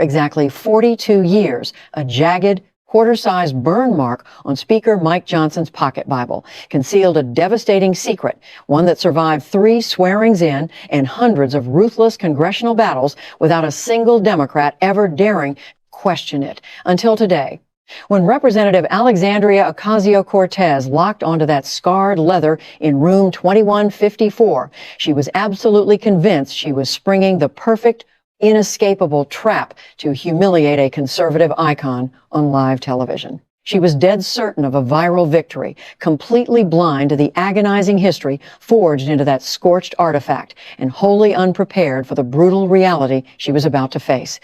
exactly 42 years, a jagged, quarter-sized burn mark on Speaker Mike Johnson's pocket Bible concealed a devastating secret, one that survived 3 swearings-in and hundreds of ruthless congressional battles without a single Democrat ever daring question it until today. When Representative Alexandria Ocasio-Cortez locked onto that scarred leather in room 2154, she was absolutely convinced she was springing the perfect, inescapable trap to humiliate a conservative icon on live television. She was dead certain of a viral victory, completely blind to the agonizing history forged into that scorched artifact, and wholly unprepared for the brutal reality she was about to face.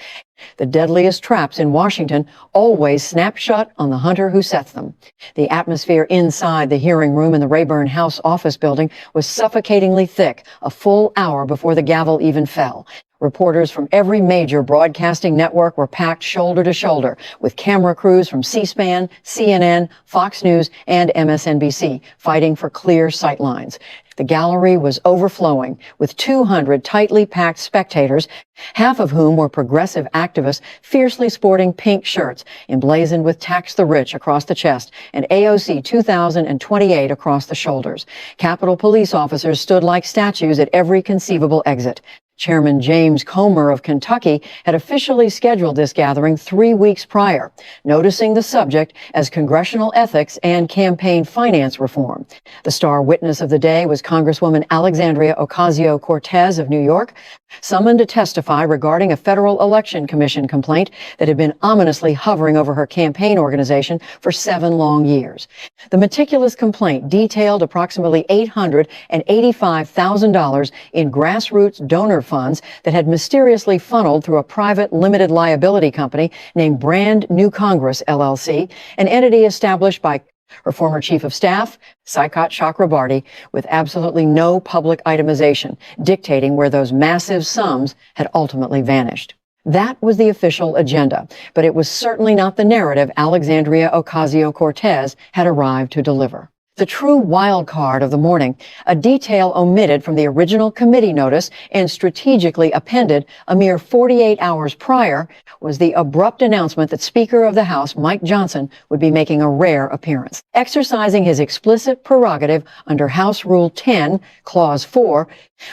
The deadliest traps in Washington always snap shut on the hunter who sets them. The atmosphere inside the hearing room in the Rayburn House office building was suffocatingly thick a full hour before the gavel even fell. Reporters from every major broadcasting network were packed shoulder to shoulder with camera crews from C-SPAN, CNN, Fox News, and MSNBC fighting for clear sightlines. The gallery was overflowing with 200 tightly packed spectators, half of whom were progressive activists fiercely sporting pink shirts emblazoned with Tax the Rich across the chest and AOC 2028 across the shoulders. Capitol Police officers stood like statues at every conceivable exit. Chairman James Comer of Kentucky had officially scheduled this gathering 3 weeks prior, noticing the subject as congressional ethics and campaign finance reform. The star witness of the day was Congresswoman Alexandria Ocasio-Cortez of New York, summoned to testify regarding a Federal Election Commission complaint that had been ominously hovering over her campaign organization for 7 long years. The meticulous complaint detailed approximately $885,000 in grassroots donor funds that had mysteriously funneled through a private limited liability company named Brand New Congress, LLC, an entity established by her former chief of staff, Saikat Chakrabarty, with absolutely no public itemization, dictating where those massive sums had ultimately vanished. That was the official agenda, but it was certainly not the narrative Alexandria Ocasio-Cortez had arrived to deliver. The true wild card of the morning, a detail omitted from the original committee notice and strategically appended a mere 48 hours prior, was the abrupt announcement that Speaker of the House Mike Johnson would be making a rare appearance. Exercising his explicit prerogative under House Rule 10, Clause 4,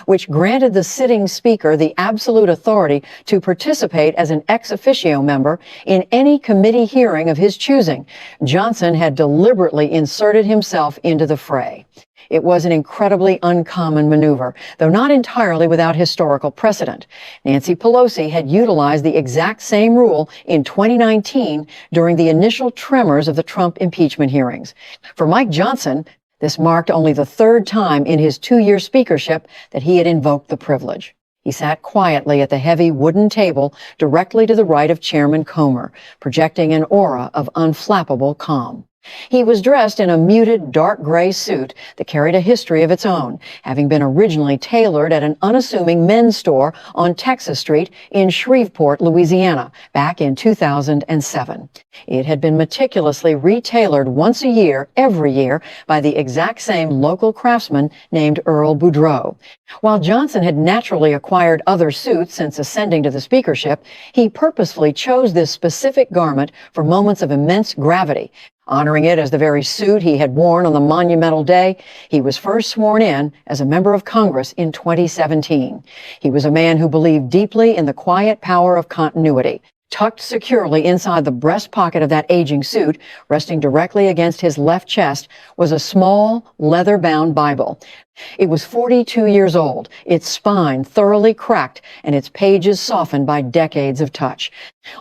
which granted the sitting Speaker the absolute authority to participate as an ex officio member in any committee hearing of his choosing, Johnson had deliberately inserted himself into the fray. It was an incredibly uncommon maneuver, though not entirely without historical precedent. Nancy Pelosi had utilized the exact same rule in 2019 during the initial tremors of the Trump impeachment hearings. For Mike Johnson, this marked only the 3rd time in his 2-year speakership that he had invoked the privilege. He sat quietly at the heavy wooden table directly to the right of Chairman Comer, projecting an aura of unflappable calm. He was dressed in a muted dark gray suit that carried a history of its own, having been originally tailored at an unassuming men's store on Texas Street in Shreveport, Louisiana, back in 2007. It had been meticulously retailored once a year, every year, by the exact same local craftsman named Earl Boudreaux. While Johnson had naturally acquired other suits since ascending to the speakership, he purposefully chose this specific garment for moments of immense gravity, honoring it as the very suit he had worn on the monumental day he was first sworn in as a member of Congress in 2017. He was a man who believed deeply in the quiet power of continuity. Tucked securely inside the breast pocket of that aging suit, resting directly against his left chest, was a small, leather-bound Bible. It was 42 years old, its spine thoroughly cracked, and its pages softened by decades of touch.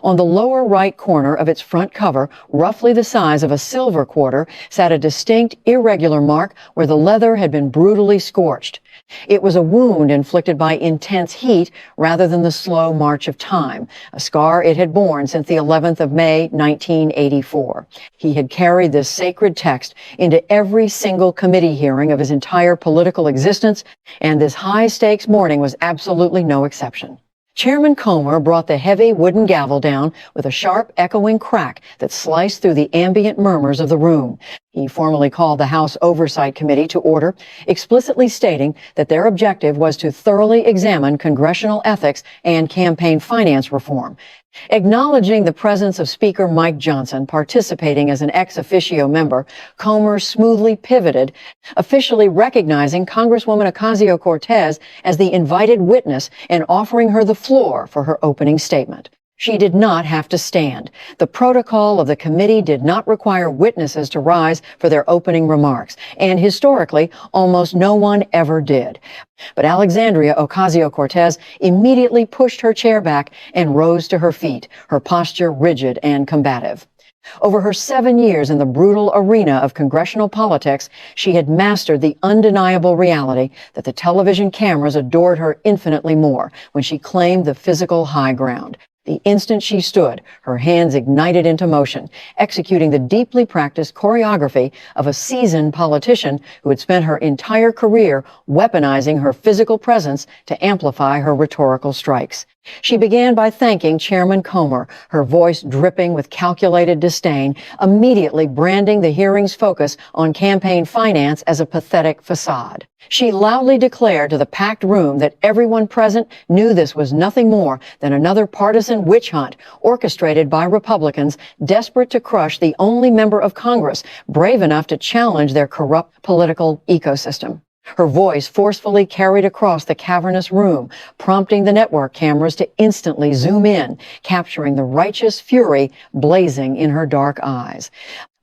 On the lower right corner of its front cover, roughly the size of a silver quarter, sat a distinct, irregular mark where the leather had been brutally scorched. It was a wound inflicted by intense heat rather than the slow march of time, a scar it had borne since the 11th of May, 1984. He had carried this sacred text into every single committee hearing of his entire political existence, and this high-stakes morning was absolutely no exception. Chairman Comer brought the heavy wooden gavel down with a sharp, echoing crack that sliced through the ambient murmurs of the room. He formally called the House Oversight Committee to order, explicitly stating that their objective was to thoroughly examine congressional ethics and campaign finance reform. Acknowledging the presence of Speaker Mike Johnson participating as an ex officio member, Comer smoothly pivoted, officially recognizing Congresswoman Ocasio-Cortez as the invited witness and offering her the floor for her opening statement. She did not have to stand. The protocol of the committee did not require witnesses to rise for their opening remarks, and historically, almost no one ever did. But Alexandria Ocasio-Cortez immediately pushed her chair back and rose to her feet, her posture rigid and combative. Over her 7 years in the brutal arena of congressional politics, she had mastered the undeniable reality that the television cameras adored her infinitely more when she claimed the physical high ground. The instant she stood, her hands ignited into motion, executing the deeply practiced choreography of a seasoned politician who had spent her entire career weaponizing her physical presence to amplify her rhetorical strikes. She began by thanking Chairman Comer, her voice dripping with calculated disdain, immediately branding the hearing's focus on campaign finance as a pathetic facade. She loudly declared to the packed room that everyone present knew this was nothing more than another partisan witch hunt orchestrated by Republicans desperate to crush the only member of Congress brave enough to challenge their corrupt political ecosystem. Her voice forcefully carried across the cavernous room, prompting the network cameras to instantly zoom in, capturing the righteous fury blazing in her dark eyes.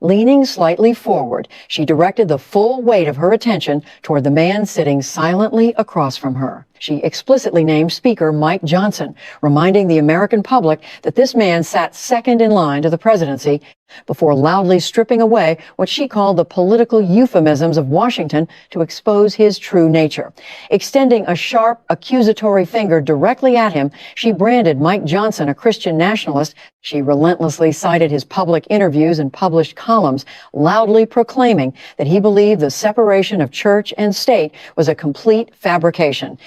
Leaning slightly forward, she directed the full weight of her attention toward the man sitting silently across from her. She explicitly named Speaker Mike Johnson, reminding the American public that this man sat second in line to the presidency, before loudly stripping away what she called the political euphemisms of Washington to expose his true nature. Extending a sharp, accusatory finger directly at him, she branded Mike Johnson a Christian nationalist. She relentlessly cited his public interviews and published columns, loudly proclaiming that he believed the separation of church and state was a complete fabrication.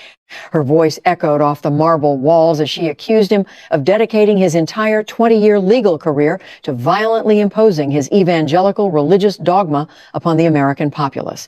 Her voice echoed off the marble walls as she accused him of dedicating his entire 20-year legal career to violently imposing his evangelical religious dogma upon the American populace.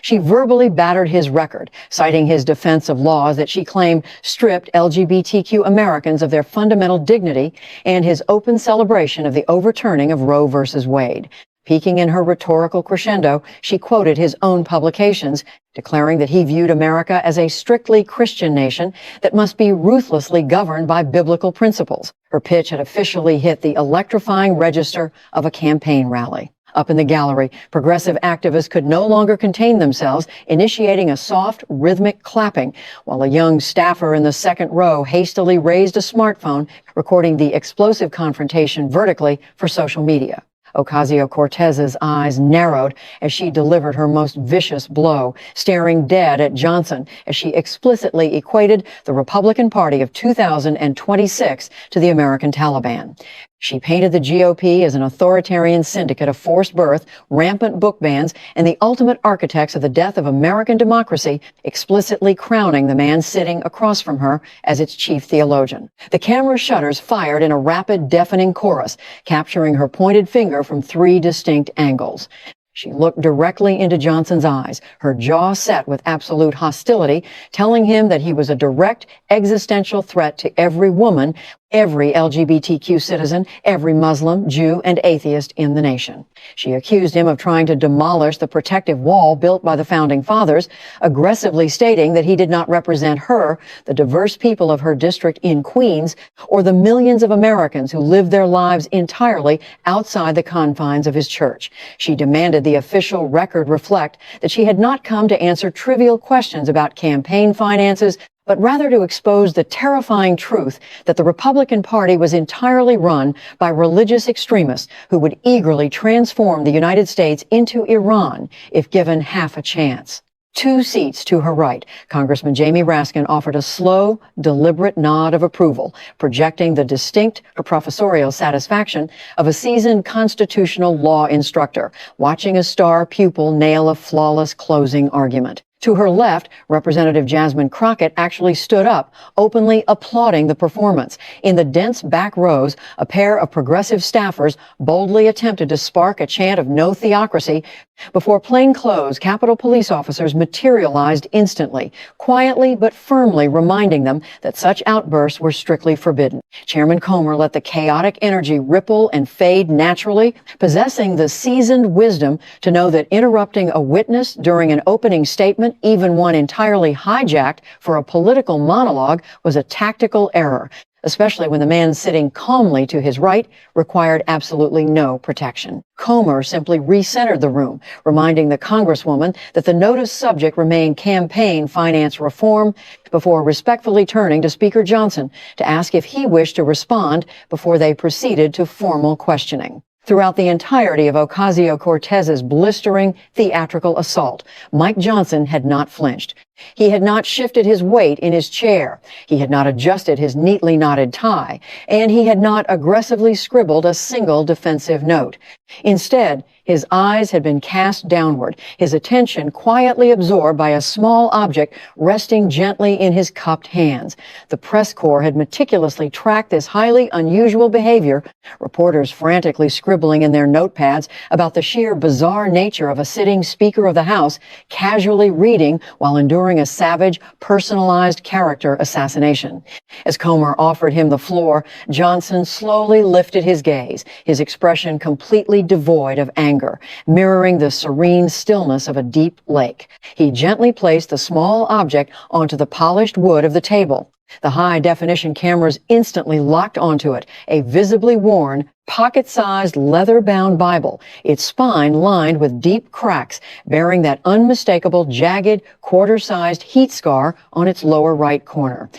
She verbally battered his record, citing his defense of laws that she claimed stripped LGBTQ Americans of their fundamental dignity and his open celebration of the overturning of Roe v. Wade. Peaking in her rhetorical crescendo, she quoted his own publications, declaring that he viewed America as a strictly Christian nation that must be ruthlessly governed by biblical principles. Her pitch had officially hit the electrifying register of a campaign rally. Up in the gallery, progressive activists could no longer contain themselves, initiating a soft, rhythmic clapping, while a young staffer in the second row hastily raised a smartphone, recording the explosive confrontation vertically for social media. Ocasio-Cortez's eyes narrowed as she delivered her most vicious blow, staring dead at Johnson as she explicitly equated the Republican Party of 2026 to the American Taliban. She painted the GOP as an authoritarian syndicate of forced birth, rampant book bans, and the ultimate architects of the death of American democracy, explicitly crowning the man sitting across from her as its chief theologian. The camera shutters fired in a rapid, deafening chorus, capturing her pointed finger from 3 distinct angles. She looked directly into Johnson's eyes, her jaw set with absolute hostility, telling him that he was a direct existential threat to every woman, every LGBTQ citizen, every Muslim, Jew, and atheist in the nation. She accused him of trying to demolish the protective wall built by the Founding Fathers, aggressively stating that he did not represent her, the diverse people of her district in Queens, or the millions of Americans who lived their lives entirely outside the confines of his church. She demanded the official record reflect that she had not come to answer trivial questions about campaign finances, but rather to expose the terrifying truth that the Republican Party was entirely run by religious extremists who would eagerly transform the United States into Iran if given half a chance. 2 seats to her right, Congressman Jamie Raskin offered a slow, deliberate nod of approval, projecting the distinct professorial satisfaction of a seasoned constitutional law instructor, watching a star pupil nail a flawless closing argument. To her left, Representative Jasmine Crockett actually stood up, openly applauding the performance. In the dense back rows, a pair of progressive staffers boldly attempted to spark a chant of no theocracy before plainclothes Capitol Police officers materialized instantly, quietly but firmly reminding them that such outbursts were strictly forbidden. Chairman Comer let the chaotic energy ripple and fade naturally, possessing the seasoned wisdom to know that interrupting a witness during an opening statement, even one entirely hijacked for a political monologue, was a tactical error, especially when the man sitting calmly to his right required absolutely no protection. Comer simply recentered the room, reminding the Congresswoman that the notice subject remained campaign finance reform, before respectfully turning to Speaker Johnson to ask if he wished to respond before they proceeded to formal questioning. Throughout the entirety of Ocasio-Cortez's blistering, theatrical assault, Mike Johnson had not flinched. He had not shifted his weight in his chair. He had not adjusted his neatly knotted tie. And he had not aggressively scribbled a single defensive note. Instead, his eyes had been cast downward, his attention quietly absorbed by a small object resting gently in his cupped hands. The press corps had meticulously tracked this highly unusual behavior, reporters frantically scribbling in their notepads about the sheer bizarre nature of a sitting Speaker of the House casually reading while enduring a savage, personalized character assassination. As Comer offered him the floor, Johnson slowly lifted his gaze, his expression completely devoid of anger, mirroring the serene stillness of a deep lake. He gently placed the small object onto the polished wood of the table. The high-definition cameras instantly locked onto it, a visibly worn, pocket-sized, leather-bound Bible, its spine lined with deep cracks, bearing that unmistakable, jagged, quarter-sized heat scar on its lower right corner.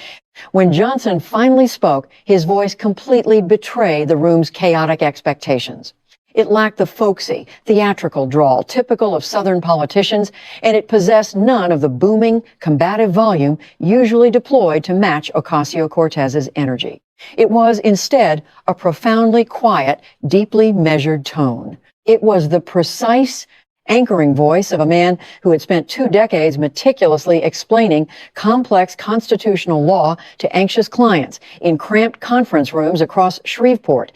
When Johnson finally spoke, his voice completely betrayed the room's chaotic expectations. It lacked the folksy, theatrical drawl typical of Southern politicians, and it possessed none of the booming, combative volume usually deployed to match Ocasio-Cortez's energy. It was, instead, a profoundly quiet, deeply measured tone. It was the precise, anchoring voice of a man who had spent 2 decades meticulously explaining complex constitutional law to anxious clients in cramped conference rooms across Shreveport.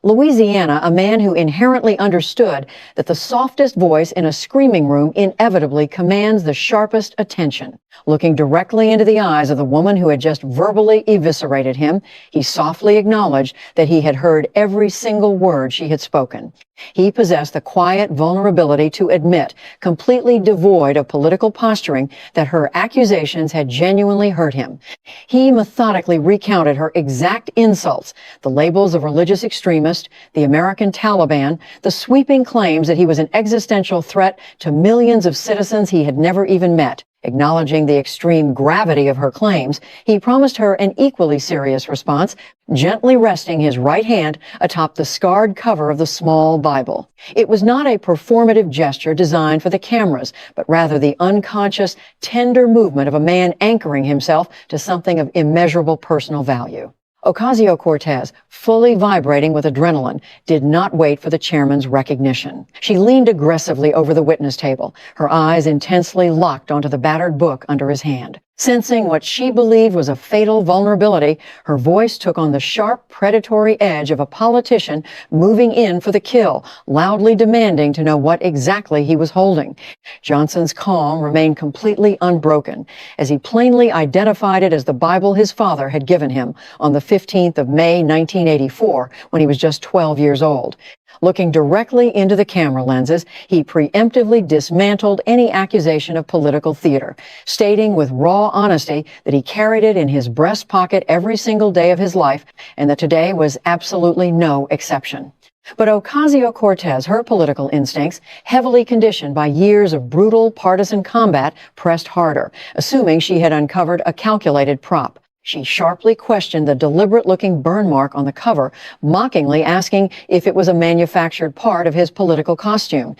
Louisiana, a man who inherently understood that the softest voice in a screaming room inevitably commands the sharpest attention. Looking directly into the eyes of the woman who had just verbally eviscerated him, he softly acknowledged that he had heard every single word she had spoken. He possessed the quiet vulnerability to admit, completely devoid of political posturing, that her accusations had genuinely hurt him. He methodically recounted her exact insults, the labels of religious extremist, the American Taliban, the sweeping claims that he was an existential threat to millions of citizens he had never even met. Acknowledging the extreme gravity of her claims, he promised her an equally serious response, gently resting his right hand atop the scarred cover of the small Bible. It was not a performative gesture designed for the cameras, but rather the unconscious, tender movement of a man anchoring himself to something of immeasurable personal value. Ocasio-Cortez, fully vibrating with adrenaline, did not wait for the chairman's recognition. She leaned aggressively over the witness table, her eyes intensely locked onto the battered book under his hand. Sensing what she believed was a fatal vulnerability, her voice took on the sharp, predatory edge of a politician moving in for the kill, loudly demanding to know what exactly he was holding. Johnson's calm remained completely unbroken, as he plainly identified it as the Bible his father had given him on the 15th of May, 1984, when he was just 12 years old. Looking directly into the camera lenses, he preemptively dismantled any accusation of political theater, stating with raw honesty that he carried it in his breast pocket every single day of his life, and that today was absolutely no exception. But Ocasio-Cortez, her political instincts, heavily conditioned by years of brutal partisan combat, pressed harder, assuming she had uncovered a calculated prop. She sharply questioned the deliberate-looking burn mark on the cover, mockingly asking if it was a manufactured part of his political costume.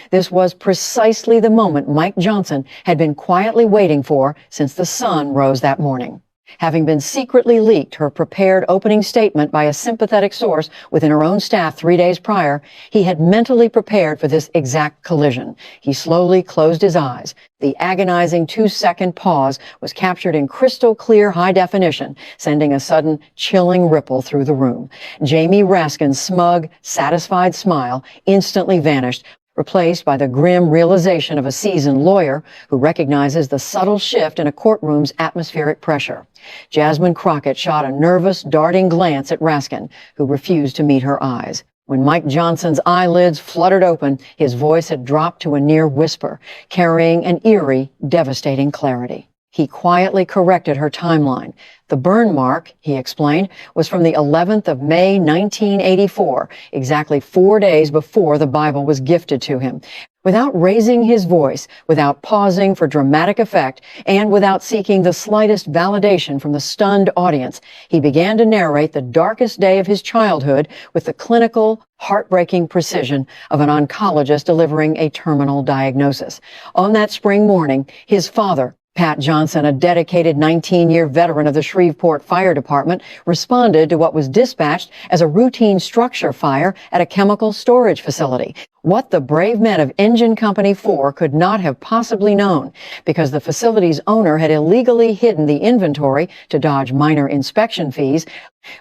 This was precisely the moment Mike Johnson had been quietly waiting for since the sun rose that morning. Having been secretly leaked her prepared opening statement by a sympathetic source within her own staff 3 days prior, he had mentally prepared for this exact collision. He slowly closed his eyes. The agonizing 2-second pause was captured in crystal clear high definition, sending a sudden chilling ripple through the room. Jamie Raskin's smug, satisfied smile instantly vanished, replaced by the grim realization of a seasoned lawyer who recognizes the subtle shift in a courtroom's atmospheric pressure. Jasmine Crockett shot a nervous, darting glance at Raskin, who refused to meet her eyes. When Mike Johnson's eyelids fluttered open, his voice had dropped to a near whisper, carrying an eerie, devastating clarity. He quietly corrected her timeline. The burn mark, he explained, was from the 11th of May, 1984, exactly 4 days before the Bible was gifted to him. Without raising his voice, without pausing for dramatic effect, and without seeking the slightest validation from the stunned audience, he began to narrate the darkest day of his childhood with the clinical, heartbreaking precision of an oncologist delivering a terminal diagnosis. On that spring morning, his father, Pat Johnson, a dedicated 19-year veteran of the Shreveport Fire Department, responded to what was dispatched as a routine structure fire at a chemical storage facility. What the brave men of Engine Company 4 could not have possibly known, because the facility's owner had illegally hidden the inventory to dodge minor inspection fees,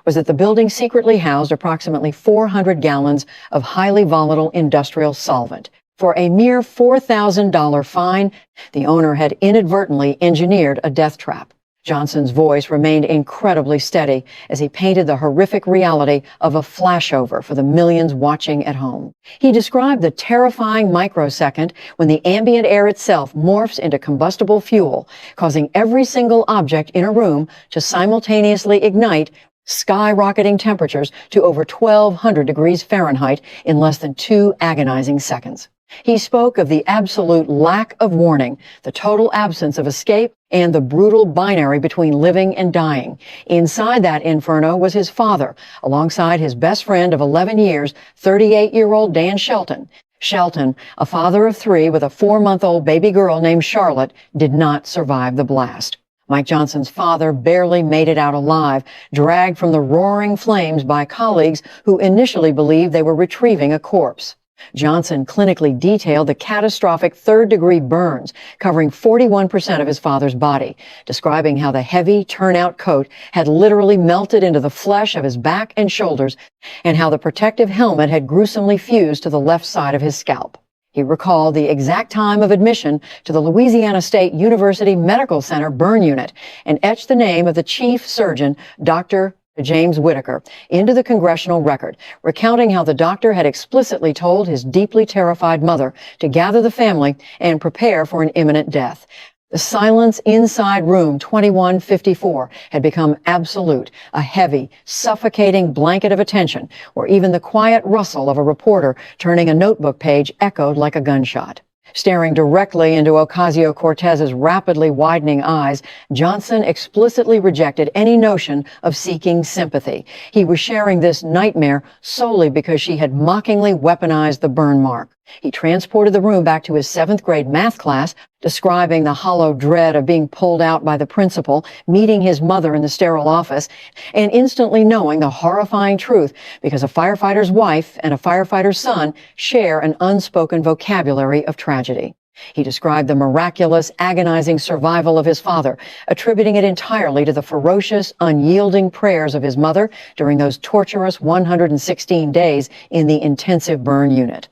was that the building secretly housed approximately 400 gallons of highly volatile industrial solvent. For a mere $4,000 fine, the owner had inadvertently engineered a death trap. Johnson's voice remained incredibly steady as he painted the horrific reality of a flashover for the millions watching at home. He described the terrifying microsecond when the ambient air itself morphs into combustible fuel, causing every single object in a room to simultaneously ignite, skyrocketing temperatures to over 1,200 degrees Fahrenheit in less than 2 agonizing seconds. He spoke of the absolute lack of warning, the total absence of escape, and the brutal binary between living and dying. Inside that inferno was his father, alongside his best friend of 11 years, 38-year-old Dan Shelton. Shelton, a father of 3 with a 4-month-old baby girl named Charlotte, did not survive the blast. Mike Johnson's father barely made it out alive, dragged from the roaring flames by colleagues who initially believed they were retrieving a corpse. Johnson clinically detailed the catastrophic 3rd-degree burns covering 41% of his father's body, describing how the heavy turnout coat had literally melted into the flesh of his back and shoulders, and how the protective helmet had gruesomely fused to the left side of his scalp. He recalled the exact time of admission to the Louisiana State University Medical Center burn unit and etched the name of the chief surgeon, Dr. James Whitaker, into the Congressional record, recounting how the doctor had explicitly told his deeply terrified mother to gather the family and prepare for an imminent death. The silence inside room 2154 had become absolute, a heavy, suffocating blanket of attention, where even the quiet rustle of a reporter turning a notebook page echoed like a gunshot. Staring directly into Ocasio-Cortez's rapidly widening eyes, Johnson explicitly rejected any notion of seeking sympathy. He was sharing this nightmare solely because she had mockingly weaponized the burn mark. He transported the room back to his 7th grade math class, describing the hollow dread of being pulled out by the principal, meeting his mother in the sterile office, and instantly knowing the horrifying truth because a firefighter's wife and a firefighter's son share an unspoken vocabulary of tragedy. He described the miraculous, agonizing survival of his father, attributing it entirely to the ferocious, unyielding prayers of his mother during those torturous 116 days in the intensive burn unit.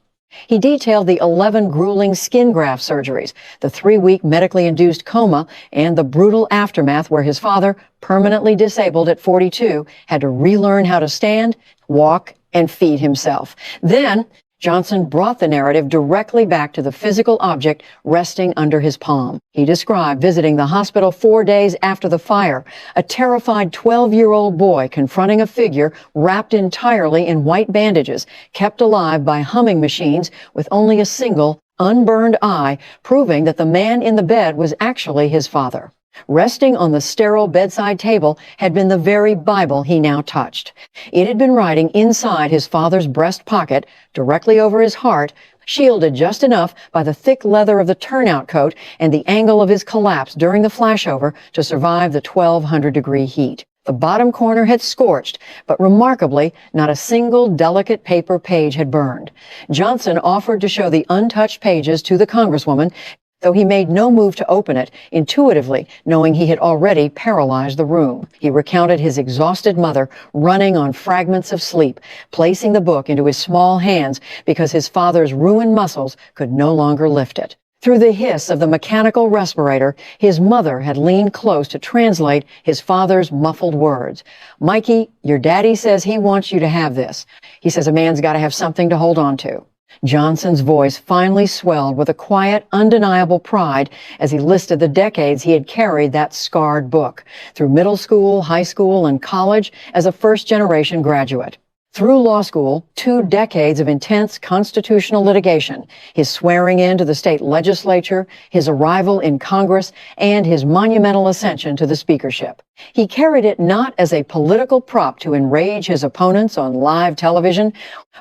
He detailed the 11 grueling skin graft surgeries, the 3-week medically induced coma, and the brutal aftermath where his father, permanently disabled at 42, had to relearn how to stand, walk, and feed himself. Then, Johnson brought the narrative directly back to the physical object resting under his palm. He described visiting the hospital 4 days after the fire, a terrified 12-year-old boy confronting a figure wrapped entirely in white bandages, kept alive by humming machines with only a single, unburned eye, proving that the man in the bed was actually his father. Resting on the sterile bedside table had been the very Bible he now touched. It had been writing inside his father's breast pocket, directly over his heart, shielded just enough by the thick leather of the turnout coat and the angle of his collapse during the flashover to survive the 1,200-degree heat. The bottom corner had scorched, but remarkably, not a single delicate paper page had burned. Johnson offered to show the untouched pages to the Congresswoman, though he made no move to open it, intuitively knowing he had already paralyzed the room. He recounted his exhausted mother running on fragments of sleep, placing the book into his small hands because his father's ruined muscles could no longer lift it. Through the hiss of the mechanical respirator, his mother had leaned close to translate his father's muffled words. "Mikey, your daddy says he wants you to have this. He says a man's got to have something to hold on to." Johnson's voice finally swelled with a quiet, undeniable pride as he listed the decades he had carried that scarred book, through middle school, high school, and college as a first-generation graduate. Through law school, 2 decades of intense constitutional litigation, his swearing in to the state legislature, his arrival in Congress, and his monumental ascension to the speakership. He carried it not as a political prop to enrage his opponents on live television,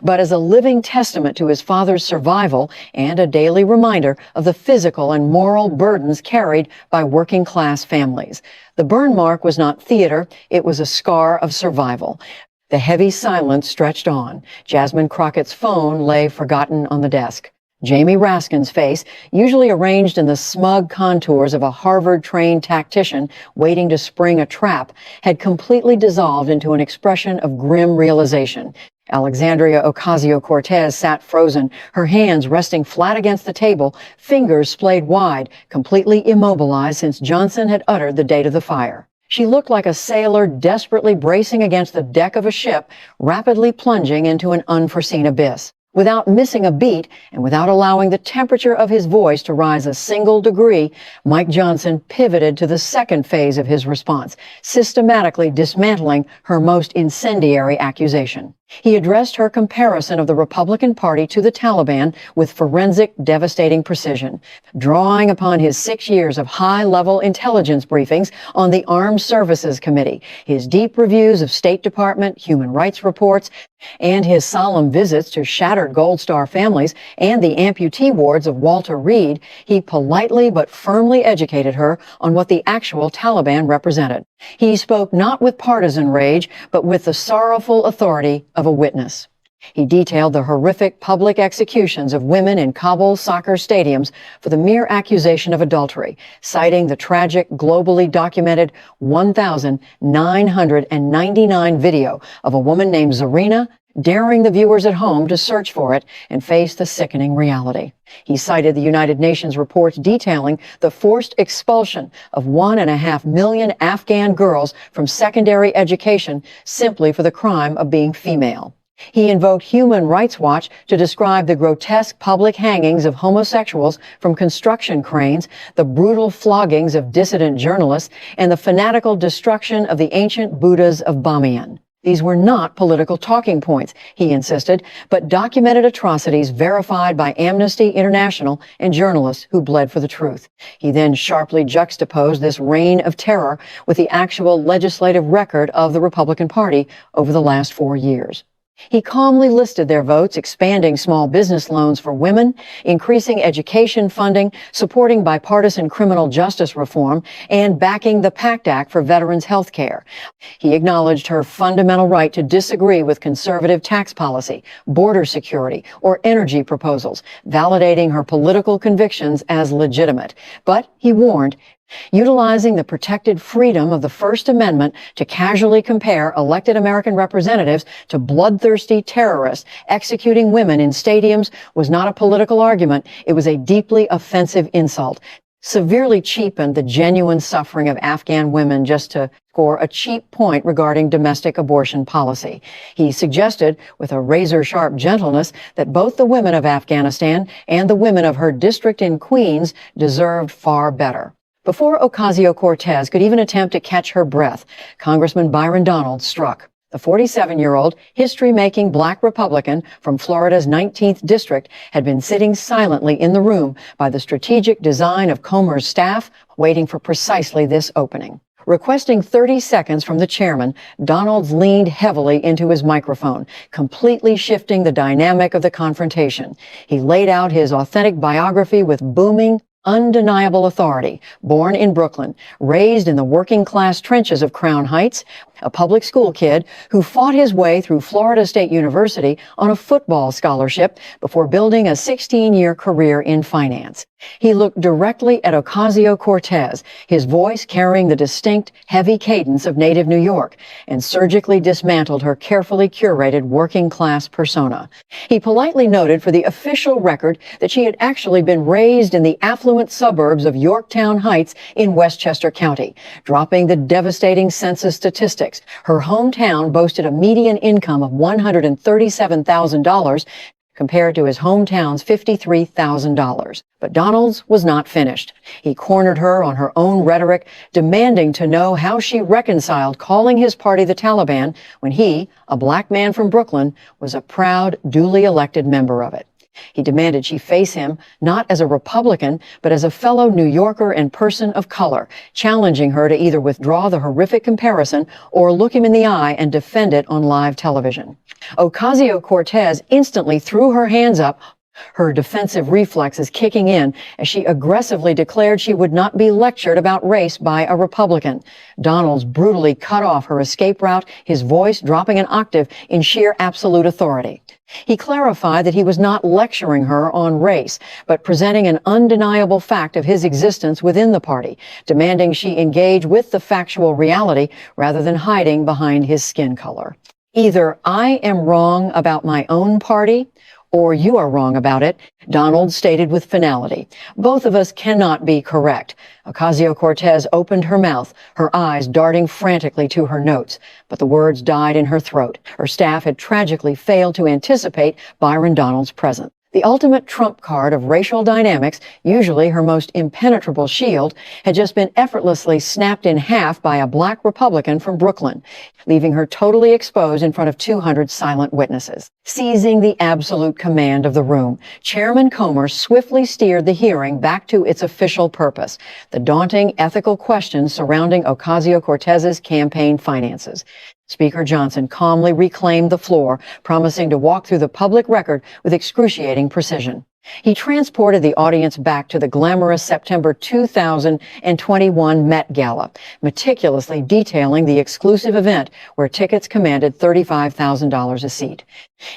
but as a living testament to his father's survival and a daily reminder of the physical and moral burdens carried by working-class families. The burn mark was not theater, it was a scar of survival. The heavy silence stretched on. Jasmine Crockett's phone lay forgotten on the desk. Jamie Raskin's face, usually arranged in the smug contours of a Harvard-trained tactician waiting to spring a trap, had completely dissolved into an expression of grim realization. Alexandria Ocasio-Cortez sat frozen, her hands resting flat against the table, fingers splayed wide, completely immobilized since Johnson had uttered the date of the fire. She looked like a sailor desperately bracing against the deck of a ship, rapidly plunging into an unforeseen abyss. Without missing a beat and without allowing the temperature of his voice to rise a single degree, Mike Johnson pivoted to the second phase of his response, systematically dismantling her most incendiary accusation. He addressed her comparison of the Republican Party to the Taliban with forensic, devastating precision, drawing upon his 6 years of high-level intelligence briefings on the Armed Services Committee, his deep reviews of State Department human rights reports, and his solemn visits to shattered Gold Star families and the amputee wards of Walter Reed. He politely but firmly educated her on what the actual Taliban represented. He spoke not with partisan rage, but with the sorrowful authority of a witness. He detailed the horrific public executions of women in Kabul soccer stadiums for the mere accusation of adultery, citing the tragic, globally documented 1,999 video of a woman named Zarina daring the viewers at home to search for it and face the sickening reality. He cited the United Nations reports detailing the forced expulsion of 1.5 million Afghan girls from secondary education simply for the crime of being female. He invoked Human Rights Watch to describe the grotesque public hangings of homosexuals from construction cranes, the brutal floggings of dissident journalists, and the fanatical destruction of the ancient Buddhas of Bamiyan. These were not political talking points, he insisted, but documented atrocities verified by Amnesty International and journalists who bled for the truth. He then sharply juxtaposed this reign of terror with the actual legislative record of the Republican Party over the last 4 years. He calmly listed their votes, expanding small business loans for women, increasing education funding, supporting bipartisan criminal justice reform, and backing the PACT Act for veterans' health care. He acknowledged her fundamental right to disagree with conservative tax policy, border security, or energy proposals, validating her political convictions as legitimate. But, he warned, utilizing the protected freedom of the First Amendment to casually compare elected American representatives to bloodthirsty terrorists executing women in stadiums was not a political argument. It was a deeply offensive insult, severely cheapened the genuine suffering of Afghan women just to score a cheap point regarding domestic abortion policy. He suggested, with a razor-sharp gentleness, that both the women of Afghanistan and the women of her district in Queens deserved far better. Before Ocasio-Cortez could even attempt to catch her breath, Congressman Byron Donalds struck. The 47-year-old, history-making black Republican from Florida's 19th district had been sitting silently in the room by the strategic design of Comer's staff, waiting for precisely this opening. Requesting 30 seconds from the chairman, Donalds leaned heavily into his microphone, completely shifting the dynamic of the confrontation. He laid out his authentic biography with booming, undeniable authority. Born in Brooklyn, raised in the working-class trenches of Crown Heights, a public school kid who fought his way through Florida State University on a football scholarship before building a 16-year career in finance. He looked directly at Ocasio-Cortez, his voice carrying the distinct, heavy cadence of native New York, and surgically dismantled her carefully curated working-class persona. He politely noted for the official record that she had actually been raised in the affluent suburbs of Yorktown Heights in Westchester County, dropping the devastating census statistics. Her hometown boasted a median income of $137,000 compared to his hometown's $53,000. But Donalds was not finished. He cornered her on her own rhetoric, demanding to know how she reconciled calling his party the Taliban when he, a black man from Brooklyn, was a proud, duly elected member of it. He demanded she face him not as a Republican, but as a fellow New Yorker and person of color, challenging her to either withdraw the horrific comparison or look him in the eye and defend it on live television. Ocasio-Cortez instantly threw her hands up, her defensive reflexes kicking in as she aggressively declared she would not be lectured about race by a Republican. Donalds brutally cut off her escape route, his voice dropping an octave in sheer absolute authority. He clarified that he was not lecturing her on race, but presenting an undeniable fact of his existence within the party, demanding she engage with the factual reality rather than hiding behind his skin color. Either I am wrong about my own party, or you are wrong about it, Donalds stated with finality. Both of us cannot be correct. Ocasio-Cortez opened her mouth, her eyes darting frantically to her notes, but the words died in her throat. Her staff had tragically failed to anticipate Byron Donalds' presence. The ultimate trump card of racial dynamics, usually her most impenetrable shield, had just been effortlessly snapped in half by a black Republican from Brooklyn, leaving her totally exposed in front of 200 silent witnesses. Seizing the absolute command of the room, Chairman Comer swiftly steered the hearing back to its official purpose, the daunting ethical questions surrounding Ocasio-Cortez's campaign finances. Speaker Johnson calmly reclaimed the floor, promising to walk through the public record with excruciating precision. He transported the audience back to the glamorous September 2021 Met Gala, meticulously detailing the exclusive event where tickets commanded $35,000 a seat.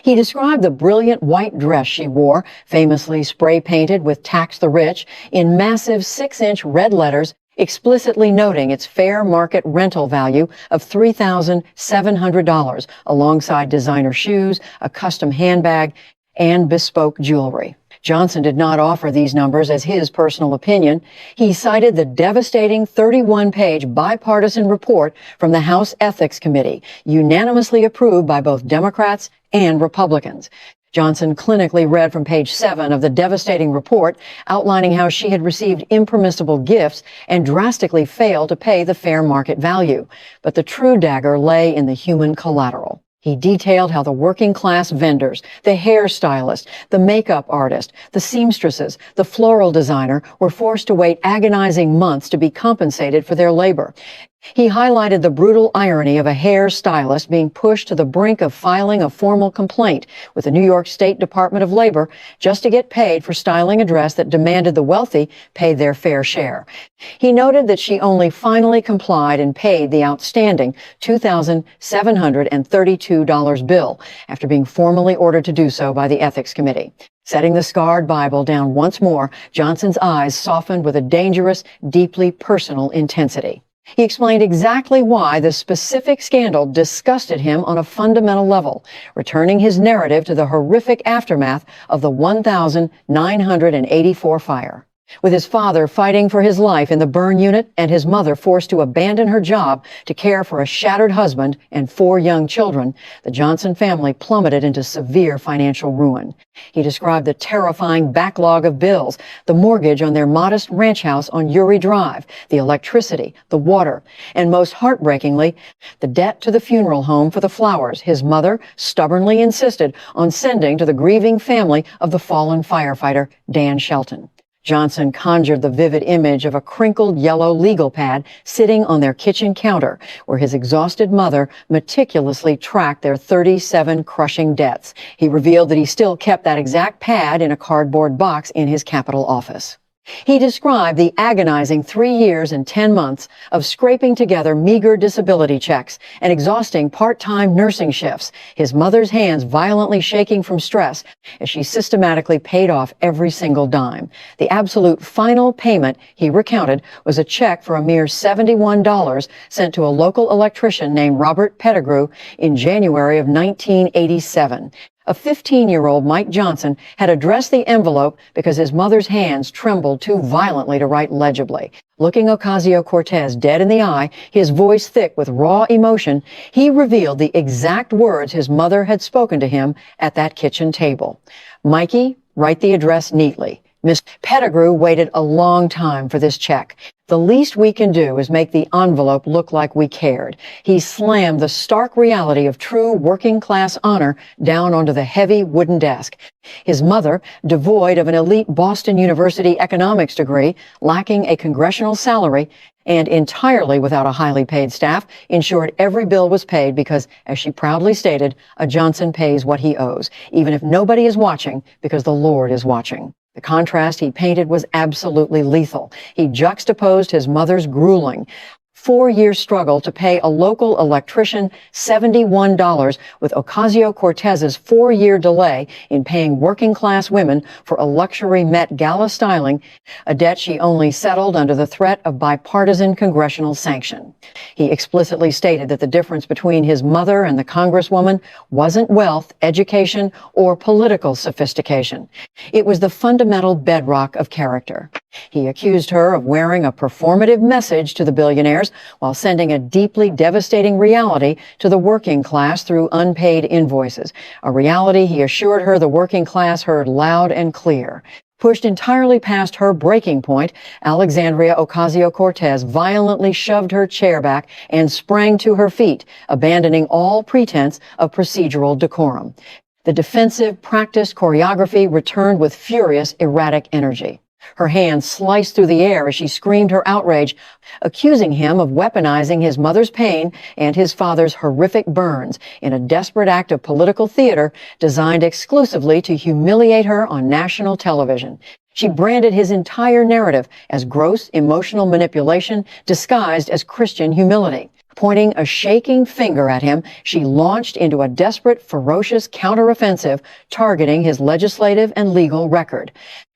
He described the brilliant white dress she wore, famously spray-painted with "Tax the Rich" in massive 6-inch red letters, explicitly noting its fair market rental value of $3,700 alongside designer shoes, a custom handbag, and bespoke jewelry. Johnson did not offer these numbers as his personal opinion. He cited the devastating 31-page bipartisan report from the House Ethics Committee, unanimously approved by both Democrats and Republicans. Johnson clinically read from page 7 of the devastating report, outlining how she had received impermissible gifts and drastically failed to pay the fair market value. But the true dagger lay in the human collateral. He detailed how the working-class vendors, the hairstylist, the makeup artist, the seamstresses, the floral designer were forced to wait agonizing months to be compensated for their labor. He highlighted the brutal irony of a hairstylist being pushed to the brink of filing a formal complaint with the New York State Department of Labor just to get paid for styling a dress that demanded the wealthy pay their fair share. He noted that she only finally complied and paid the outstanding $2,732 bill after being formally ordered to do so by the Ethics Committee. Setting the scarred Bible down once more, Johnson's eyes softened with a dangerous, deeply personal intensity. He explained exactly why the specific scandal disgusted him on a fundamental level, returning his narrative to the horrific aftermath of the 1984 fire. With his father fighting for his life in the burn unit and his mother forced to abandon her job to care for a shattered husband and 4 young children, the Johnson family plummeted into severe financial ruin. He described the terrifying backlog of bills, the mortgage on their modest ranch house on Uri Drive, the electricity, the water, and most heartbreakingly, the debt to the funeral home for the flowers his mother stubbornly insisted on sending to the grieving family of the fallen firefighter, Dan Shelton. Johnson conjured the vivid image of a crinkled yellow legal pad sitting on their kitchen counter, where his exhausted mother meticulously tracked their 37 crushing debts. He revealed that he still kept that exact pad in a cardboard box in his Capitol office. He described the agonizing 3 years and 10 months of scraping together meager disability checks and exhausting part-time nursing shifts, his mother's hands violently shaking from stress as she systematically paid off every single dime. The absolute final payment, he recounted, was a check for a mere $71 sent to a local electrician named Robert Pettigrew in January of 1987. A 15-year-old Mike Johnson had addressed the envelope because his mother's hands trembled too violently to write legibly. Looking Ocasio-Cortez dead in the eye, his voice thick with raw emotion, he revealed the exact words his mother had spoken to him at that kitchen table. "Mikey, write the address neatly." Miss Pettigrew waited a long time for this check. "The least we can do is make the envelope look like we cared." He slammed the stark reality of true working-class honor down onto the heavy wooden desk. His mother, devoid of an elite Boston University economics degree, lacking a congressional salary, and entirely without a highly paid staff, ensured every bill was paid because, as she proudly stated, a Johnson pays what he owes, even if nobody is watching, because the Lord is watching. The contrast he painted was absolutely lethal. He juxtaposed his mother's grueling 4-year struggle to pay a local electrician $71 with Ocasio-Cortez's 4-year delay in paying working-class women for a luxury Met Gala styling, a debt she only settled under the threat of bipartisan congressional sanction. He explicitly stated that the difference between his mother and the Congresswoman wasn't wealth, education, or political sophistication. It was the fundamental bedrock of character. He accused her of wearing a performative message to the billionaires while sending a deeply devastating reality to the working class through unpaid invoices, a reality he assured her the working class heard loud and clear. Pushed entirely past her breaking point, Alexandria Ocasio-Cortez violently shoved her chair back and sprang to her feet, abandoning all pretense of procedural decorum. The defensive, practiced choreography returned with furious, erratic energy. Her hands sliced through the air as she screamed her outrage, accusing him of weaponizing his mother's pain and his father's horrific burns in a desperate act of political theater designed exclusively to humiliate her on national television. She branded his entire narrative as gross emotional manipulation disguised as Christian humility. Pointing a shaking finger at him, she launched into a desperate, ferocious counteroffensive targeting his legislative and legal record.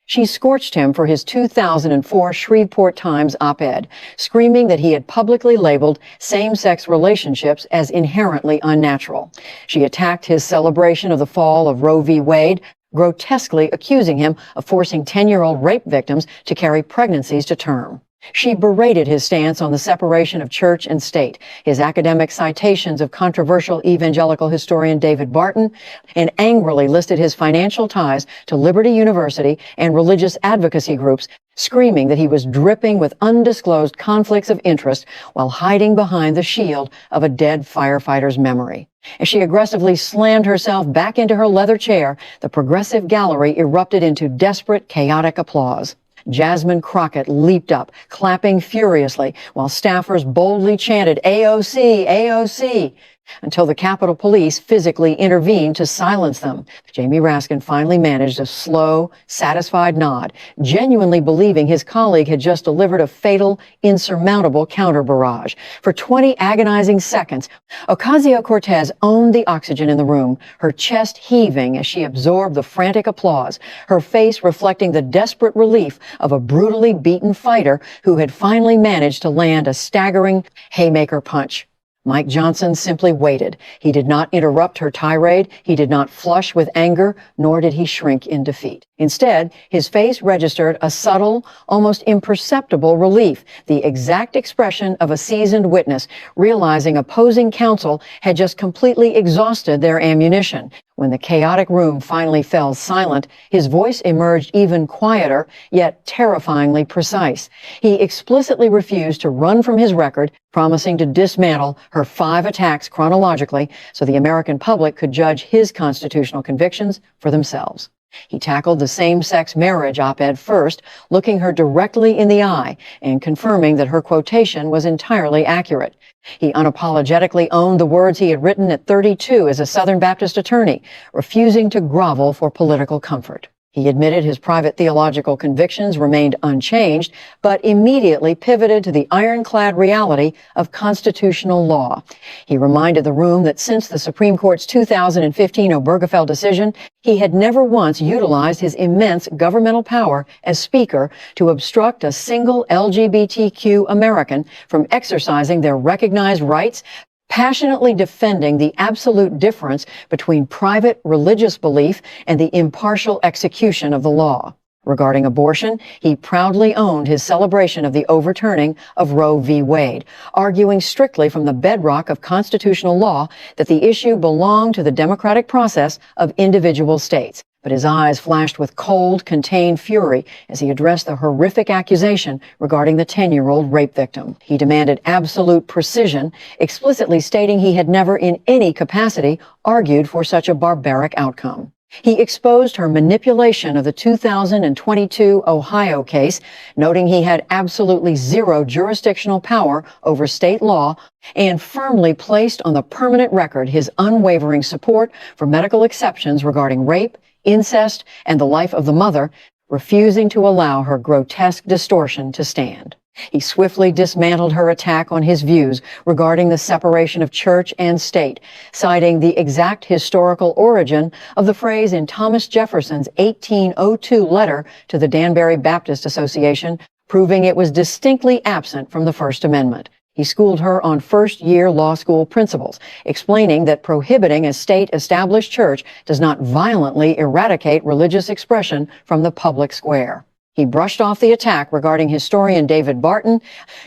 She scorched him for his 2004 Shreveport Times op-ed, screaming that he had publicly labeled same-sex relationships as inherently unnatural. She attacked his celebration of the fall of Roe v. Wade, grotesquely accusing him of forcing 10-year-old rape victims to carry pregnancies to term. She berated his stance on the separation of church and state, his academic citations of controversial evangelical historian David Barton, and angrily listed his financial ties to Liberty University and religious advocacy groups, screaming that he was dripping with undisclosed conflicts of interest while hiding behind the shield of a dead firefighter's memory. As she aggressively slammed herself back into her leather chair, the progressive gallery erupted into desperate, chaotic applause. Jasmine Crockett leaped up, clapping furiously, while staffers boldly chanted, "AOC, AOC," until the Capitol Police physically intervened to silence them. Jamie Raskin finally managed a slow, satisfied nod, genuinely believing his colleague had just delivered a fatal, insurmountable counter-barrage. For 20 agonizing seconds, Ocasio-Cortez owned the oxygen in the room, her chest heaving as she absorbed the frantic applause, her face reflecting the desperate relief of a brutally beaten fighter who had finally managed to land a staggering haymaker punch. Mike Johnson simply waited. He did not interrupt her tirade. He did not flush with anger, nor did he shrink in defeat. Instead, his face registered a subtle, almost imperceptible relief, the exact expression of a seasoned witness, realizing opposing counsel had just completely exhausted their ammunition. When the chaotic room finally fell silent, his voice emerged even quieter, yet terrifyingly precise. He explicitly refused to run from his record, promising to dismantle her 5 attacks chronologically so the American public could judge his constitutional convictions for themselves. He tackled the same-sex marriage op-ed first, looking her directly in the eye and confirming that her quotation was entirely accurate. He unapologetically owned the words he had written at 32 as a Southern Baptist attorney, refusing to grovel for political comfort. He admitted his private theological convictions remained unchanged, but immediately pivoted to the ironclad reality of constitutional law. He reminded the room that since the Supreme Court's 2015 Obergefell decision, he had never once utilized his immense governmental power as Speaker to obstruct a single LGBTQ American from exercising their recognized rights, passionately defending the absolute difference between private religious belief and the impartial execution of the law. Regarding abortion, he proudly owned his celebration of the overturning of Roe v. Wade, arguing strictly from the bedrock of constitutional law that the issue belonged to the democratic process of individual states. But his eyes flashed with cold, contained fury as he addressed the horrific accusation regarding the 10-year-old rape victim. He demanded absolute precision, explicitly stating he had never in any capacity argued for such a barbaric outcome. He exposed her manipulation of the 2022 Ohio case, noting he had absolutely zero jurisdictional power over state law, and firmly placed on the permanent record his unwavering support for medical exceptions regarding rape, incest, and the life of the mother, refusing to allow her grotesque distortion to stand. He swiftly dismantled her attack on his views regarding the separation of church and state, citing the exact historical origin of the phrase in Thomas Jefferson's 1802 letter to the Danbury Baptist Association, proving it was distinctly absent from the First Amendment. He schooled her on first-year law school principles, explaining that prohibiting a state-established church does not violently eradicate religious expression from the public square. He brushed off the attack regarding historian David Barton,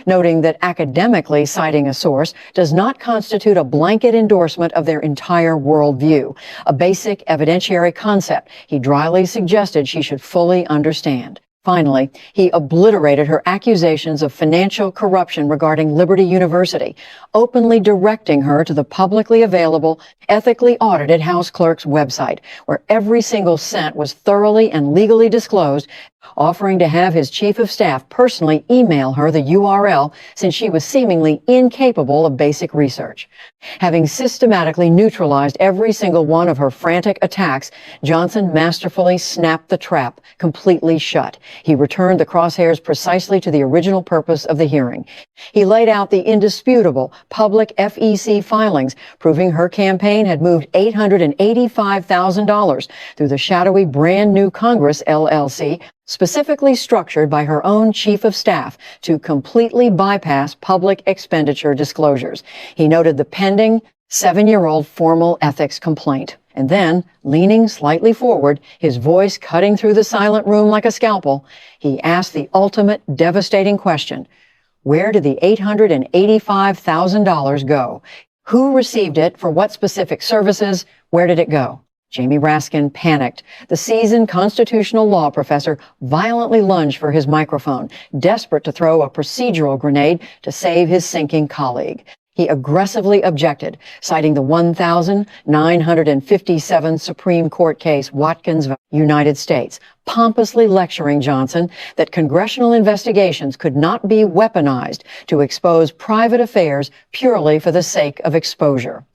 noting that academically citing a source does not constitute a blanket endorsement of their entire worldview, a basic evidentiary concept he dryly suggested she should fully understand. Finally, he obliterated her accusations of financial corruption regarding Liberty University, openly directing her to the publicly available, ethically audited House Clerk's website, where every single cent was thoroughly and legally disclosed, offering to have his chief of staff personally email her the URL since she was seemingly incapable of basic research. Having systematically neutralized every single one of her frantic attacks, Johnson masterfully snapped the trap completely shut. He returned the crosshairs precisely to the original purpose of the hearing. He laid out the indisputable public FEC filings, proving her campaign had moved $885,000 through the shadowy Brand New Congress, LLC, specifically structured by her own chief of staff to completely bypass public expenditure disclosures. He noted the pending 7-year-old formal ethics complaint. And then, leaning slightly forward, his voice cutting through the silent room like a scalpel, he asked the ultimate devastating question: where did the $885,000 go? Who received it? For what specific services? Where did it go? Jamie Raskin panicked. The seasoned constitutional law professor violently lunged for his microphone, desperate to throw a procedural grenade to save his sinking colleague. He aggressively objected, citing the 1957 Supreme Court case Watkins v. United States, pompously lecturing Johnson that congressional investigations could not be weaponized to expose private affairs purely for the sake of exposure.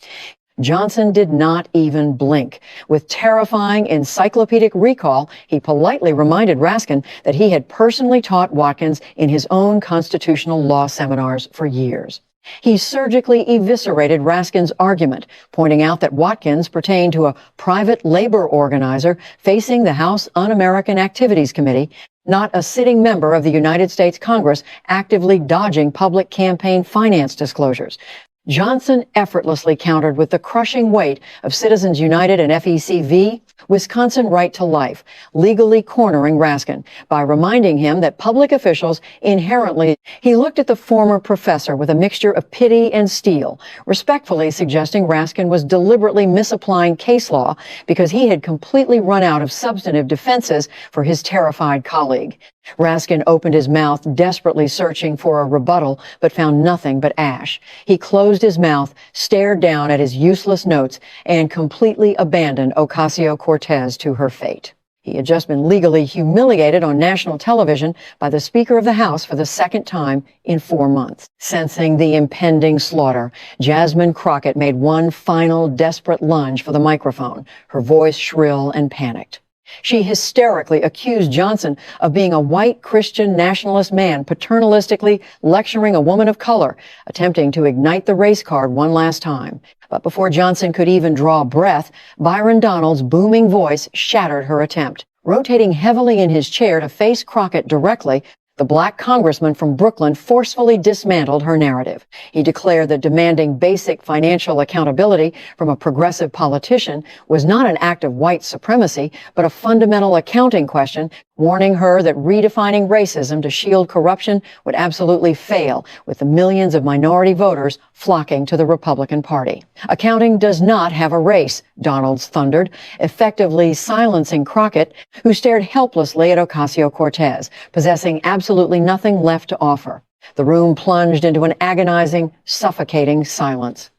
Johnson did not even blink. With terrifying encyclopedic recall, he politely reminded Raskin that he had personally taught Watkins in his own constitutional law seminars for years. He surgically eviscerated Raskin's argument, pointing out that Watkins pertained to a private labor organizer facing the House Un-American Activities Committee, not a sitting member of the United States Congress actively dodging public campaign finance disclosures. Johnson effortlessly countered with the crushing weight of Citizens United and FEC v. Wisconsin Right to Life, legally cornering Raskin by reminding him that public officials inherently. He looked at the former professor with a mixture of pity and steel, respectfully suggesting Raskin was deliberately misapplying case law because he had completely run out of substantive defenses for his terrified colleague. Raskin opened his mouth, desperately searching for a rebuttal, but found nothing but ash. He closed his mouth, stared down at his useless notes, and completely abandoned Ocasio-Cortez to her fate. He had just been legally humiliated on national television by the Speaker of the House for the second time in 4 months. Sensing the impending slaughter, Jasmine Crockett made one final desperate lunge for the microphone, her voice shrill and panicked. She hysterically accused Johnson of being a white Christian nationalist man paternalistically lecturing a woman of color, attempting to ignite the race card one last time. But before Johnson could even draw breath, Byron Donalds' booming voice shattered her attempt. Rotating heavily in his chair to face Crockett directly, the black congressman from Brooklyn forcefully dismantled her narrative. He declared that demanding basic financial accountability from a progressive politician was not an act of white supremacy, but a fundamental accounting question, warning her that redefining racism to shield corruption would absolutely fail, with the millions of minority voters flocking to the Republican Party. Accounting does not have a race, Donalds thundered, effectively silencing Crockett, who stared helplessly at Ocasio-Cortez, possessing absolutely nothing left to offer. The room plunged into an agonizing, suffocating silence.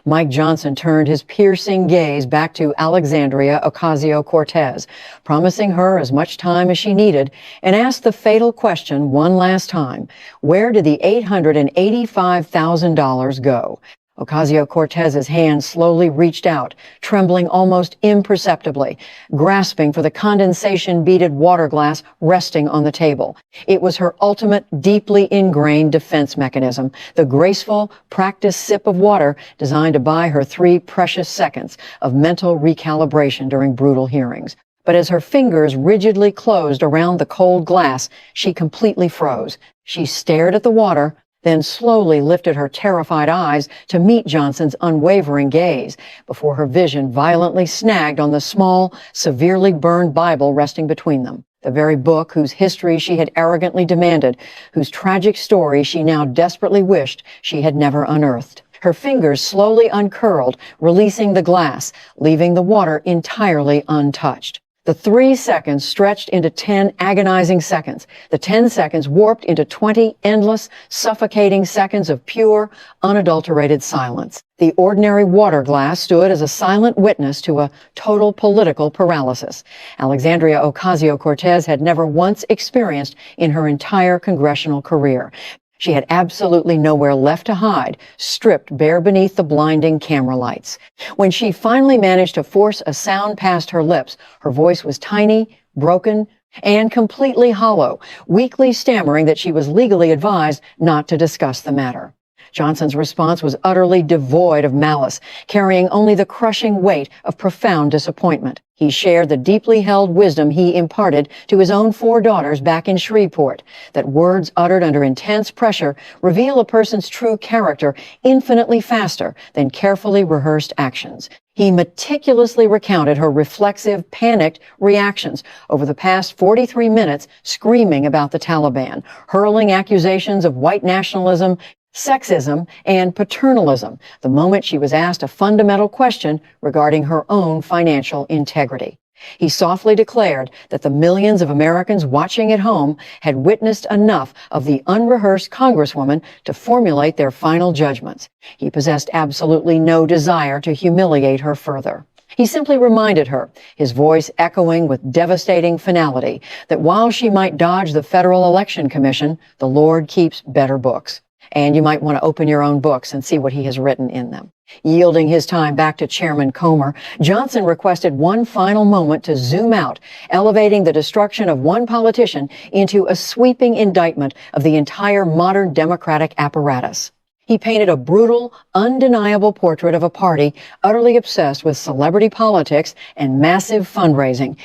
Mike Johnson turned his piercing gaze back to Alexandria Ocasio-Cortez, promising her as much time as she needed, and asked the fatal question one last time: where did the $885,000 go? Ocasio-Cortez's hand slowly reached out, trembling almost imperceptibly, grasping for the condensation-beaded water glass resting on the table. It was her ultimate, deeply ingrained defense mechanism, the graceful, practiced sip of water designed to buy her 3 precious seconds of mental recalibration during brutal hearings. But as her fingers rigidly closed around the cold glass, she completely froze. She stared at the water, then slowly lifted her terrified eyes to meet Johnson's unwavering gaze, before her vision violently snagged on the small, severely burned Bible resting between them. The very book whose history she had arrogantly demanded, whose tragic story she now desperately wished she had never unearthed. Her fingers slowly uncurled, releasing the glass, leaving the water entirely untouched. The 3 seconds stretched into 10 agonizing seconds. The 10 seconds warped into 20 endless, suffocating seconds of pure, unadulterated silence. The ordinary water glass stood as a silent witness to a total political paralysis Alexandria Ocasio-Cortez had never once experienced in her entire congressional career. She had absolutely nowhere left to hide, stripped bare beneath the blinding camera lights. When she finally managed to force a sound past her lips, her voice was tiny, broken, and completely hollow, weakly stammering that she was legally advised not to discuss the matter. Johnson's response was utterly devoid of malice, carrying only the crushing weight of profound disappointment. He shared the deeply held wisdom he imparted to his own 4 daughters back in Shreveport, that words uttered under intense pressure reveal a person's true character infinitely faster than carefully rehearsed actions. He meticulously recounted her reflexive, panicked reactions over the past 43 minutes, screaming about the Taliban, hurling accusations of white nationalism, sexism, and paternalism the moment she was asked a fundamental question regarding her own financial integrity. He softly declared that the millions of Americans watching at home had witnessed enough of the unrehearsed Congresswoman to formulate their final judgments. He possessed absolutely no desire to humiliate her further. He simply reminded her, his voice echoing with devastating finality, that while she might dodge the Federal Election Commission, the Lord keeps better books. And you might want to open your own books and see what he has written in them. Yielding his time back to Chairman Comer, Johnson requested one final moment to zoom out, elevating the destruction of one politician into a sweeping indictment of the entire modern democratic apparatus. He painted a brutal, undeniable portrait of a party utterly obsessed with celebrity politics and massive fundraising,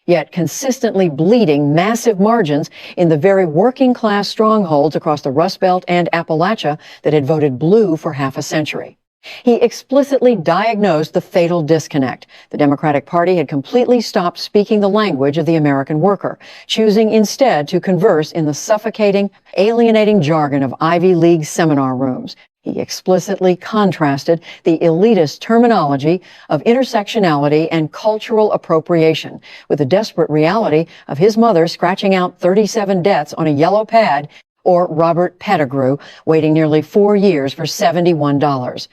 yet consistently bleeding massive margins in the very working-class strongholds across the Rust Belt and Appalachia that had voted blue for half a century. He explicitly diagnosed the fatal disconnect. The Democratic Party had completely stopped speaking the language of the American worker, choosing instead to converse in the suffocating, alienating jargon of Ivy League seminar rooms. He explicitly contrasted the elitist terminology of intersectionality and cultural appropriation with the desperate reality of his mother scratching out 37 deaths on a yellow pad or Robert Pettigrew, waiting nearly 4 years for $71.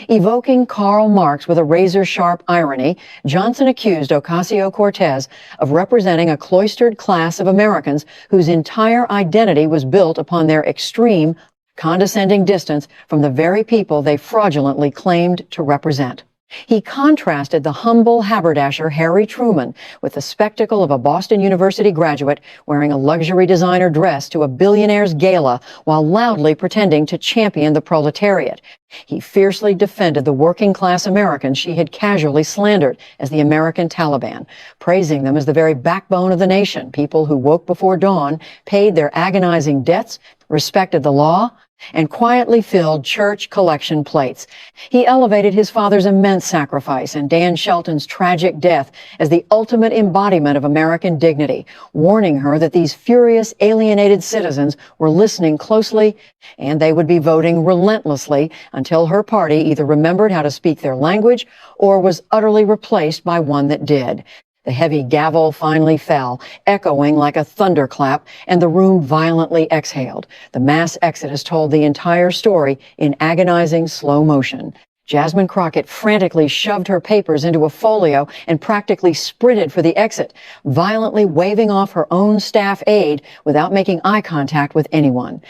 Evoking Karl Marx with a razor-sharp irony, Johnson accused Ocasio-Cortez of representing a cloistered class of Americans whose entire identity was built upon their extreme, condescending distance from the very people they fraudulently claimed to represent. He contrasted the humble haberdasher Harry Truman with the spectacle of a Boston University graduate wearing a luxury designer dress to a billionaire's gala while loudly pretending to champion the proletariat. He fiercely defended the working-class Americans she had casually slandered as the American Taliban, praising them as the very backbone of the nation, people who woke before dawn, paid their agonizing debts, respected the law, and quietly filled church collection plates. He elevated his father's immense sacrifice and Dan Shelton's tragic death as the ultimate embodiment of American dignity, warning her that these furious, alienated citizens were listening closely and they would be voting relentlessly until her party either remembered how to speak their language or was utterly replaced by one that did. The heavy gavel finally fell, echoing like a thunderclap, and the room violently exhaled. The mass exodus told the entire story in agonizing slow motion. Jasmine Crockett frantically shoved her papers into a folio and practically sprinted for the exit, violently waving off her own staff aide without making eye contact with anyone.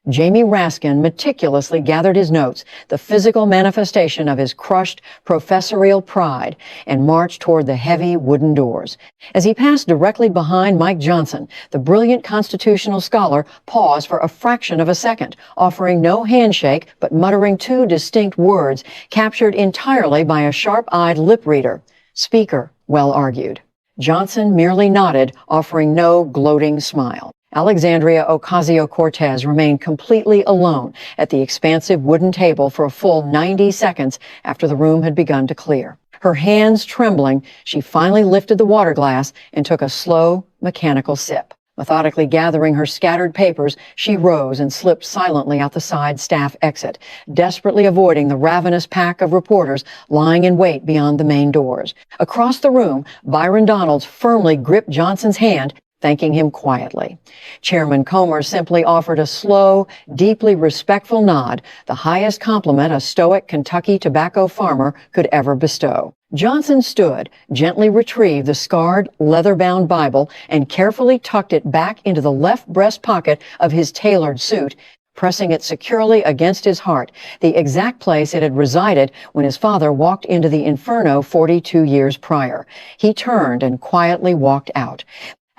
Jamie Raskin meticulously gathered his notes, the physical manifestation of his crushed professorial pride, and marched toward the heavy wooden doors. As he passed directly behind Mike Johnson, the brilliant constitutional scholar paused for a fraction of a second, offering no handshake but muttering two distinct words captured entirely by a sharp-eyed lip reader. Speaker, well argued. Johnson merely nodded, offering no gloating smile. Alexandria Ocasio-Cortez remained completely alone at the expansive wooden table for a full 90 seconds after the room had begun to clear. Her hands trembling, she finally lifted the water glass and took a slow, mechanical sip. Methodically gathering her scattered papers, she rose and slipped silently out the side staff exit, desperately avoiding the ravenous pack of reporters lying in wait beyond the main doors. Across the room, Byron Donalds firmly gripped Johnson's hand, thanking him quietly. Chairman Comer simply offered a slow, deeply respectful nod, the highest compliment a stoic Kentucky tobacco farmer could ever bestow. Johnson stood, gently retrieved the scarred, leather-bound Bible, and carefully tucked it back into the left breast pocket of his tailored suit, pressing it securely against his heart, the exact place it had resided when his father walked into the inferno 42 years prior. He turned and quietly walked out.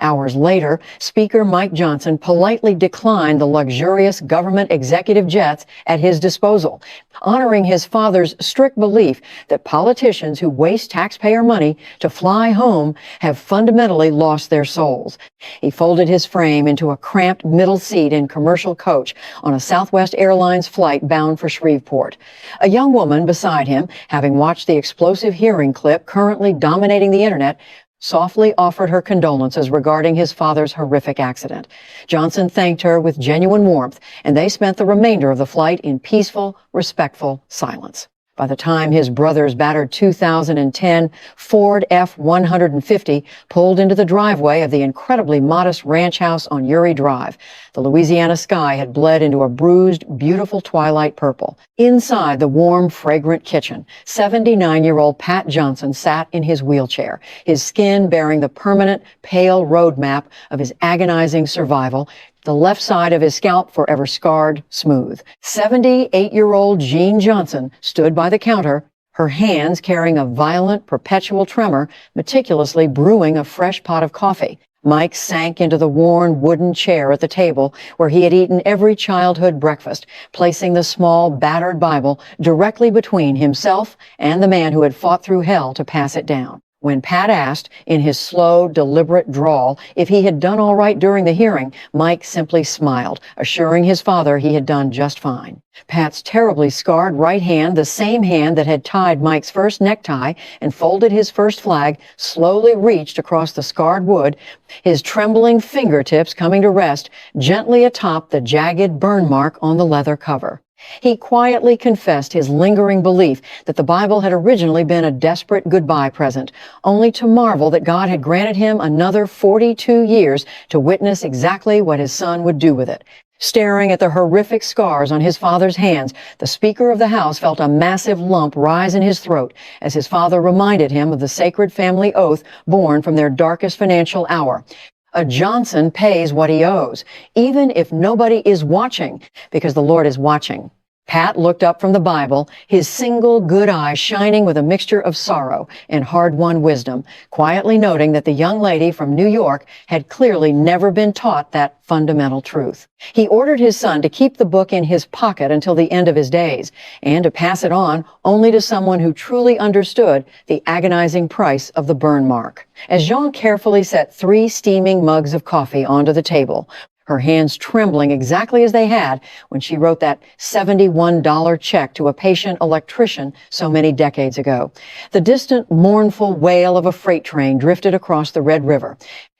Hours later, Speaker Mike Johnson politely declined the luxurious government executive jets at his disposal, honoring his father's strict belief that politicians who waste taxpayer money to fly home have fundamentally lost their souls. He folded his frame into a cramped middle seat in commercial coach on a Southwest Airlines flight bound for Shreveport. A young woman beside him, having watched the explosive hearing clip currently dominating the internet, softly offered her condolences regarding his father's horrific accident. Johnson thanked her with genuine warmth, and they spent the remainder of the flight in peaceful, respectful silence. By the time his brother's battered 2010 Ford F-150 pulled into the driveway of the incredibly modest ranch house on Uri Drive, the Louisiana sky had bled into a bruised, beautiful twilight purple. Inside the warm, fragrant kitchen, 79-year-old Pat Johnson sat in his wheelchair, his skin bearing the permanent, pale roadmap of his agonizing survival, the left side of his scalp forever scarred smooth. 78-year-old Jean Johnson stood by the counter, her hands carrying a violent, perpetual tremor, meticulously brewing a fresh pot of coffee. Mike sank into the worn wooden chair at the table where he had eaten every childhood breakfast, placing the small, battered Bible directly between himself and the man who had fought through hell to pass it down. When Pat asked, in his slow, deliberate drawl, if he had done all right during the hearing, Mike simply smiled, assuring his father he had done just fine. Pat's terribly scarred right hand, the same hand that had tied Mike's first necktie and folded his first flag, slowly reached across the scarred wood, his trembling fingertips coming to rest gently atop the jagged burn mark on the leather cover. He quietly confessed his lingering belief that the Bible had originally been a desperate goodbye present, only to marvel that God had granted him another 42 years to witness exactly what his son would do with it. Staring at the horrific scars on his father's hands, the Speaker of the House felt a massive lump rise in his throat as his father reminded him of the sacred family oath born from their darkest financial hour. A Johnson pays what he owes, even if nobody is watching, because the Lord is watching. Pat looked up from the Bible, his single good eye shining with a mixture of sorrow and hard-won wisdom, quietly noting that the young lady from New York had clearly never been taught that fundamental truth. He ordered his son to keep the book in his pocket until the end of his days, and to pass it on only to someone who truly understood the agonizing price of the burn mark. As Jean carefully set 3 steaming mugs of coffee onto the table, her hands trembling exactly as they had when she wrote that $71 check to a patient electrician so many decades ago. The distant, mournful wail of a freight train drifted across the Red River.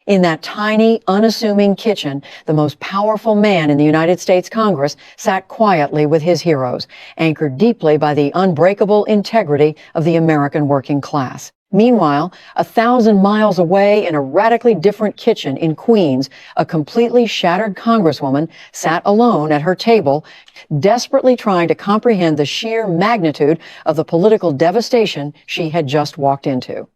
In that tiny, unassuming kitchen, the most powerful man in the United States Congress sat quietly with his heroes, anchored deeply by the unbreakable integrity of the American working class. Meanwhile, 1,000 miles away in a radically different kitchen in Queens, a completely shattered congresswoman sat alone at her table, desperately trying to comprehend the sheer magnitude of the political devastation she had just walked into.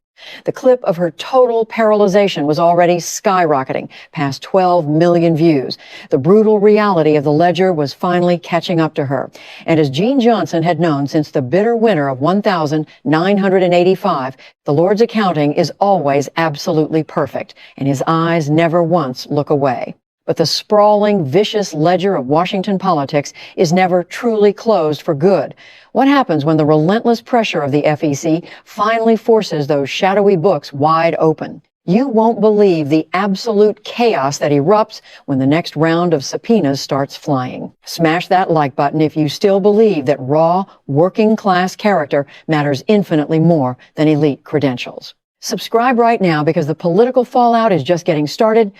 The clip of her total paralyzation was already skyrocketing past 12 million views. The brutal reality of the ledger was finally catching up to her. And as Gene Johnson had known since the bitter winter of 1985, the Lord's accounting is always absolutely perfect, and his eyes never once look away. But the sprawling, vicious ledger of Washington politics is never truly closed for good. What happens when the relentless pressure of the FEC finally forces those shadowy books wide open? You won't believe the absolute chaos that erupts when the next round of subpoenas starts flying. Smash that like button if you still believe that raw, working-class character matters infinitely more than elite credentials. Subscribe right now because the political fallout is just getting started,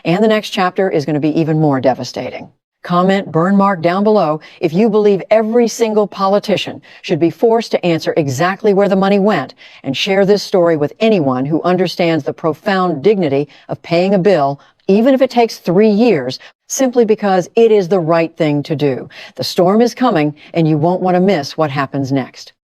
and the next chapter is going to be even more devastating. Comment burn mark down below if you believe every single politician should be forced to answer exactly where the money went, and share this story with anyone who understands the profound dignity of paying a bill, even if it takes 3 years, simply because it is the right thing to do. The storm is coming, and you won't want to miss what happens next.